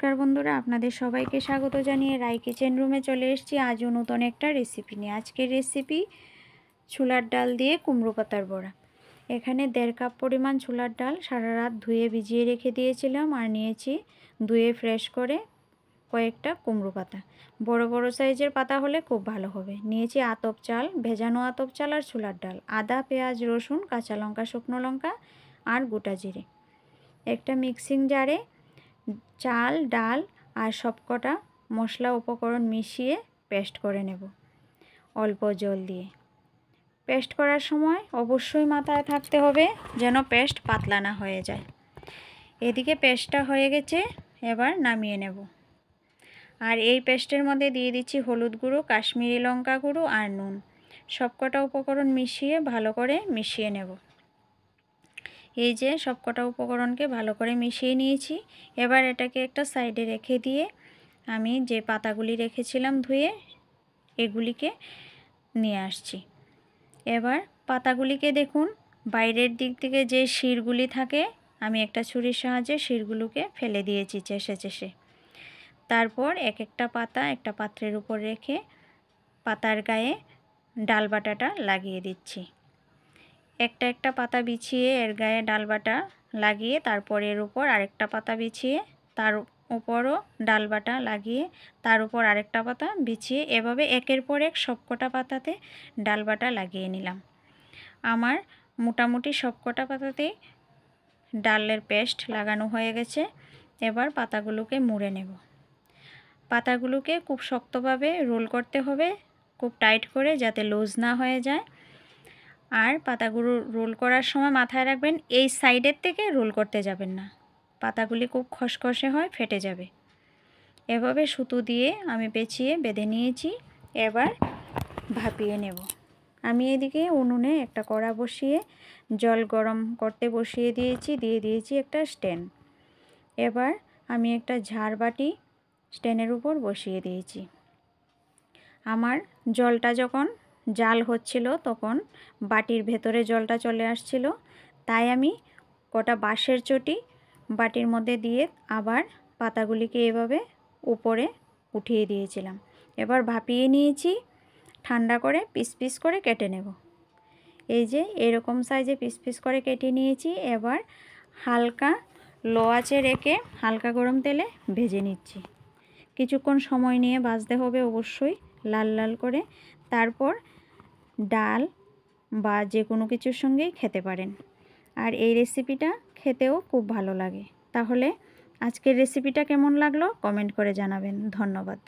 নমস্কার বন্ধুরা, আপনাদের সবাইকে স্বাগত জানিয়ে রাই কিচেন রুমে চলে এসেছি আজও নতুন একটা রেসিপি নিয়ে। আজকের রেসিপি ছোলার ডাল দিয়ে কুমড়ো পাতার বড়া। এখানে 1.5 কাপ পরিমাণ ছোলার ডাল সারা রাত ধুয়ে ভিজিয়ে রেখে দিয়েছিলাম, আর নিয়েছি ধুয়ে ফ্রেশ করে কয়েকটা কুমড়ো পাতা। বড় বড় সাইজের পাতা হলে খুব ভালো হবে। নিয়েছি আতপ চাল, ভেজানো আতপ চাল আর ছোলার ডাল, আদা, পেঁয়াজ, রসুন, কাঁচা লঙ্কা, শুকনো লঙ্কা আর গোটা জিরে। একটা মিক্সিং জারে চাল, ডাল আর সবকটা মশলা উপকরণ মিশিয়ে পেস্ট করে নেব অল্প জল দিয়ে। পেস্ট করার সময় অবশ্যই মাথায় থাকতে হবে যেন পেস্ট পাতলা না হয়ে যায়। এদিকে পেস্টটা হয়ে গেছে, এবার নামিয়ে নেব। আর এই পেস্টের মধ্যে দিয়ে দিচ্ছি হলুদ গুঁড়ো, কাশ্মীরি লঙ্কা গুঁড়ো আর নুন। সবকটা উপকরণ মিশিয়ে ভালো করে মিশিয়ে নেব। এই যে সবকটা উপকরণকে ভালো করে মিশিয়ে নিয়েছি। এবার এটাকে একটা সাইডে রেখে দিয়ে আমি যে পাতাগুলি রেখেছিলাম ধুয়ে, এগুলিকে নিয়ে আসছি। এবার পাতাগুলিকে দেখুন, বাইরের দিক থেকে যে শিরগুলি থাকে আমি একটা ছুরির সাহায্যে শিরগুলোকে ফেলে দিয়েছি চেষে চেষে। তারপর এক একটা পাতা একটা পাত্রের উপর রেখে পাতার গায়ে ডাল বাটাটা লাগিয়ে দিচ্ছি। একটা একটা পাতা বিছিয়ে এর গায়ে ডাল বাটা লাগিয়ে তারপর এর উপর আরেকটা পাতা বিছিয়ে তার উপরও ডাল বাটা লাগিয়ে তার উপর আরেকটা পাতা বিছিয়ে এভাবে একের পর এক সবকটা পাতাতে ডাল বাটা লাগিয়ে নিলাম। আমার মোটামুটি সবকটা পাতাতেই ডালের পেস্ট লাগানো হয়ে গেছে। এবার পাতাগুলোকে মুড়ে নেব। পাতাগুলোকে খুব শক্তভাবে রোল করতে হবে, খুব টাইট করে, যাতে লুজ না হয়ে যায়। আর পাতাগুলো রোল করার সময় মাথায় রাখবেন এই সাইডের থেকে রোল করতে যাবেন না, পাতাগুলি খুব খসখসে হয়, ফেটে যাবে। এভাবে সুতো দিয়ে আমি পেঁচিয়ে বেঁধে নিয়েছি। এবার ভাপিয়ে নেব। আমি এদিকে উনুনে একটা কড়া বসিয়ে জল গরম করতে বসিয়ে দিয়েছি, দিয়ে দিয়েছি একটা স্ট্যান্ড। এবার আমি একটা ঝাড়বাটি স্ট্যান্ডের উপর বসিয়ে দিয়েছি। আমার জলটা যখন জাল হচ্ছিল তখন বাটির ভেতরে জলটা চলে আসছিল, তাই আমি কটা বাঁশের চটি বাটির মধ্যে দিয়ে আবার পাতাগুলিকে এভাবে উপরে উঠিয়ে দিয়েছিলাম। এবার ভাপিয়ে নিয়েছি, ঠান্ডা করে পিস পিস করে কেটে নেব। এই যে এরকম সাইজে পিস পিস করে কেটে নিয়েছি। এবার হালকা লো আঁচে রেখে হালকা গরম তেলে ভেজে নিচ্ছি। কিছুক্ষণ সময় নিয়ে ভাজতে হবে অবশ্যই, লাল লাল করে। তারপর ডাল বা যে কোনো কিছুর সঙ্গেই খেতে পারেন। আর এই রেসিপিটা খেতেও খুব ভালো লাগে। তাহলে আজকের রেসিপিটা কেমন লাগলো কমেন্ট করে জানাবেন। ধন্যবাদ।